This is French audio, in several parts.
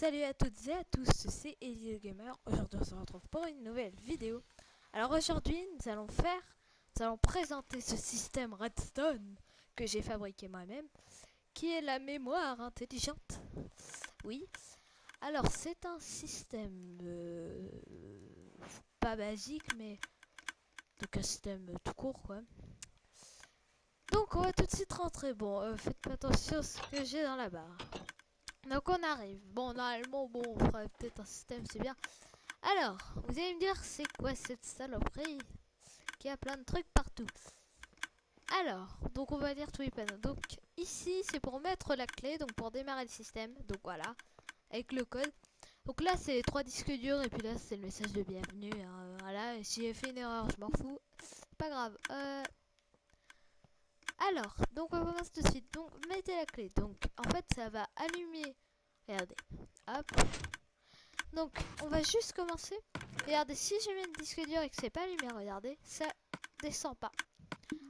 Salut à toutes et à tous, c'est Ellie le Gamer. Aujourd'hui on se retrouve pour une nouvelle vidéo. Alors aujourd'hui nous allons présenter ce système Redstone que j'ai fabriqué moi-même, qui est la mémoire intelligente. Oui, alors c'est un système pas basique mais donc un système tout court quoi. Donc on va tout de suite rentrer. Bon, faites pas attention à ce que j'ai dans la barre. Donc on arrive. Bon, normalement, bon, on ferait peut-être un système, c'est bien. Alors, vous allez me dire, c'est quoi cette saloperie qui a plein de trucs partout. Alors, donc on va dire tous les panneaux. Donc ici, c'est pour mettre la clé, donc pour démarrer le système. Donc voilà, avec le code. Donc là, c'est les 3 disques durs, et puis là, c'est le message de bienvenue. Hein, voilà, et si j'ai fait une erreur, je m'en fous. C'est pas grave. Alors, donc on commence tout de suite. Donc, mettez la clé. Donc, en fait, ça va allumer. Regardez. Hop. Donc, on va juste commencer. Regardez, si je mets le disque dur et que c'est pas allumé, regardez, ça descend pas.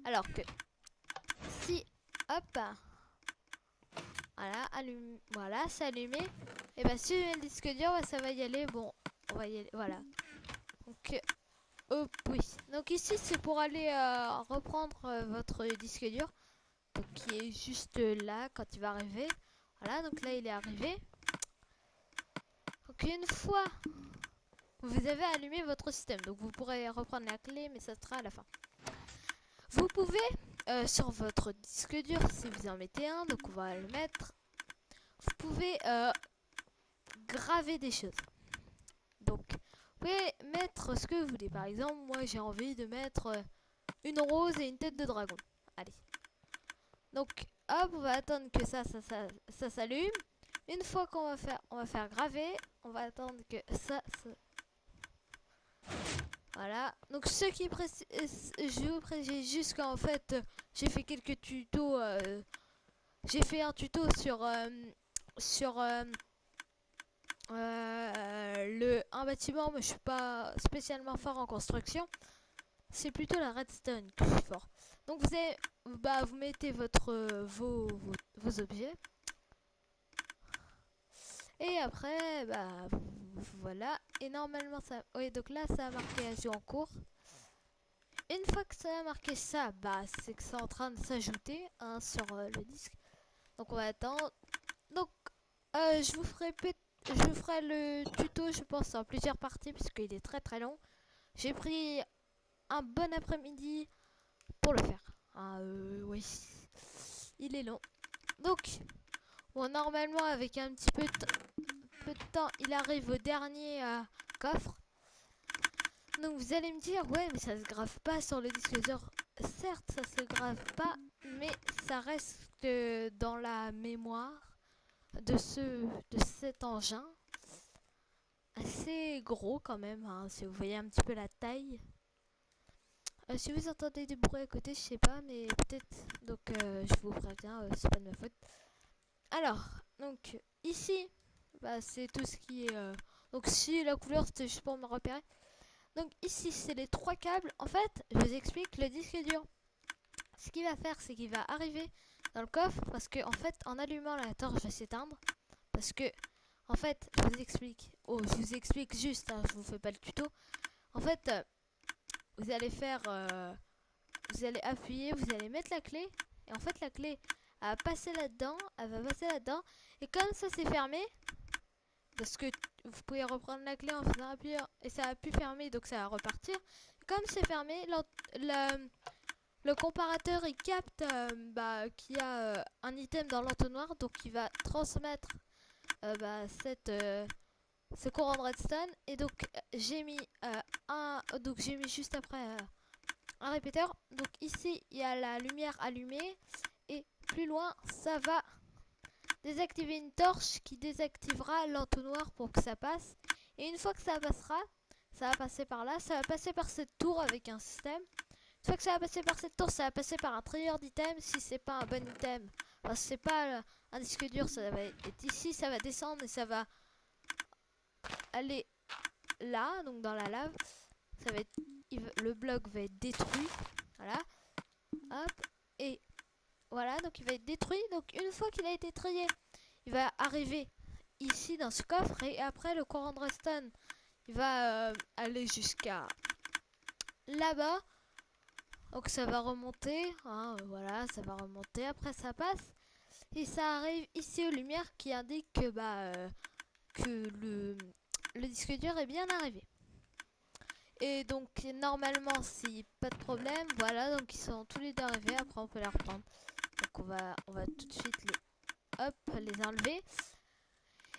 Alors que si, hop, voilà, allume, voilà, c'est allumé. Et ben si je mets le disque dur, bah, ça va y aller. Bon, on va y aller, voilà. Donc, hop, oui. Donc ici, c'est pour aller reprendre votre disque dur, donc qui est juste là quand il va arriver. Voilà, donc là il est arrivé. Donc une fois vous avez allumé votre système, donc vous pourrez reprendre la clé, mais ça sera à la fin. Vous pouvez, sur votre disque dur, si vous en mettez un, donc on va le mettre, vous pouvez graver des choses. Donc, vous pouvez mettre ce que vous voulez. Par exemple, moi j'ai envie de mettre une rose et une tête de dragon. Allez. Donc, hop, on va attendre que ça s'allume. Une fois qu'on va faire graver, on va attendre que ça. Voilà, donc ceux qui je vous précise juste qu'en fait j'ai fait quelques tutos, j'ai fait un tuto sur un bâtiment, mais je suis pas spécialement fort en construction, c'est plutôt la redstone que je suis fort. Donc vous mettez vos objets, et après voilà, et normalement ça, oui, donc là ça a marqué ajout en cours. Une fois que ça a marqué ça, c'est que c'est en train de s'ajouter hein, sur le disque. Donc on va attendre. Donc je vous ferai le tuto, je pense, en plusieurs parties puisqu'il est très très long. J'ai pris un bon après-midi pour le faire. Oui, il est long. Donc, bon, normalement avec un petit peu de temps, il arrive au dernier coffre. Donc vous allez me dire, ouais, mais ça se grave pas sur le disque dur. Certes, ça se grave pas, mais ça reste dans la mémoire de cet engin. Assez gros quand même, hein, si vous voyez un petit peu la taille. Si vous entendez des bruits à côté, je sais pas, mais peut-être. Donc je vous préviens, c'est pas de ma faute. Alors, donc ici, c'est tout ce qui est. Donc si la couleur c'était juste pour me repérer. Donc ici c'est les 3 câbles. En fait, je vous explique le disque dur. Ce qu'il va faire, c'est qu'il va arriver dans le coffre parce que en fait, en allumant la torche va s'éteindre. Parce que en fait, je vous explique. Oh, je vous explique juste. Hein, je vous fais pas le tuto. En fait, vous allez faire, vous allez appuyer, vous allez mettre la clé. Et en fait, la clé elle va passer là-dedans. Elle va passer là-dedans. Et comme ça c'est fermé, parce que vous pouvez reprendre la clé en faisant appuyer et ça a pu fermer, donc ça va repartir. Comme c'est fermé, le comparateur il capte qu'il y a un item dans l'entonnoir, donc il va transmettre ce courant de redstone. Et donc j'ai mis j'ai mis juste après un répéteur. Donc ici il y a la lumière allumée et plus loin ça va désactiver une torche qui désactivera l'entonnoir pour que ça passe. Et une fois que ça passera, ça va passer par là, ça va passer par cette tour avec un système. Une fois que ça va passer par cette tour, ça va passer par un trieur d'items si c'est pas un bon item. Enfin, si c'est pas un disque dur, ça va être ici, ça va descendre et ça va aller là, donc dans la lave. Ça va être, le bloc va être détruit. Voilà. Hop. Et voilà, donc il va être détruit. Donc une fois qu'il a été trié, il va arriver ici dans ce coffre et après le courant de redstone il va aller jusqu'à là-bas. Donc ça va remonter, hein, voilà, ça va remonter, après ça passe et ça arrive ici aux lumières qui indiquent que, que le disque dur est bien arrivé. Et donc normalement si pas de problème, voilà, donc ils sont tous les deux arrivés, après on peut les reprendre. Donc on va tout de suite les enlever.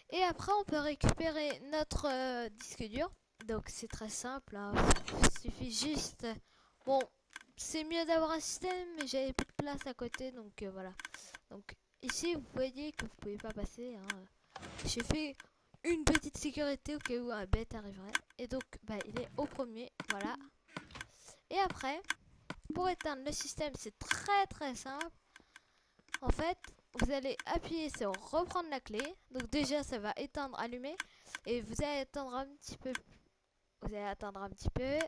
Et après on peut récupérer notre disque dur. Donc c'est très simple, hein. Il suffit juste... Bon, c'est mieux d'avoir un système, mais j'avais plus de place à côté, donc voilà. Donc ici vous voyez que vous pouvez pas passer, hein. J'ai fait une petite sécurité au cas où un bête arriverait. Et donc il est au premier, voilà. Et après, pour éteindre le système, c'est très simple. En fait, vous allez appuyer sur reprendre la clé. Donc déjà ça va éteindre, allumer. Et vous allez attendre un petit peu. Vous allez attendre un petit peu.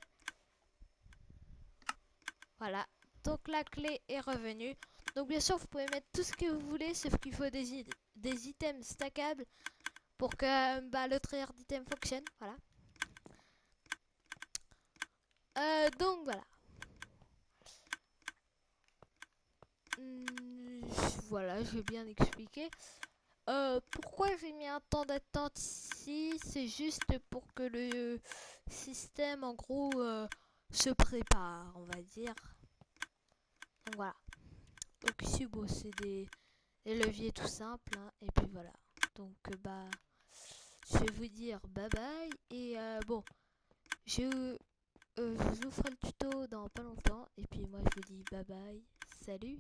Voilà. Donc la clé est revenue. Donc bien sûr vous pouvez mettre tout ce que vous voulez. Sauf qu'il faut des items stackables. Pour que le trigger d'item fonctionne. Voilà. Donc voilà. Voilà, je vais bien expliquer. Pourquoi j'ai mis un temps d'attente ici? C'est juste pour que le système, en gros, se prépare, on va dire. Donc voilà. Donc ici, bon, c'est des leviers tout simples. Hein, et puis voilà. Donc, je vais vous dire bye bye. Et bon, je vous ferai le tuto dans pas longtemps. Et puis moi, je vous dis bye bye. Salut!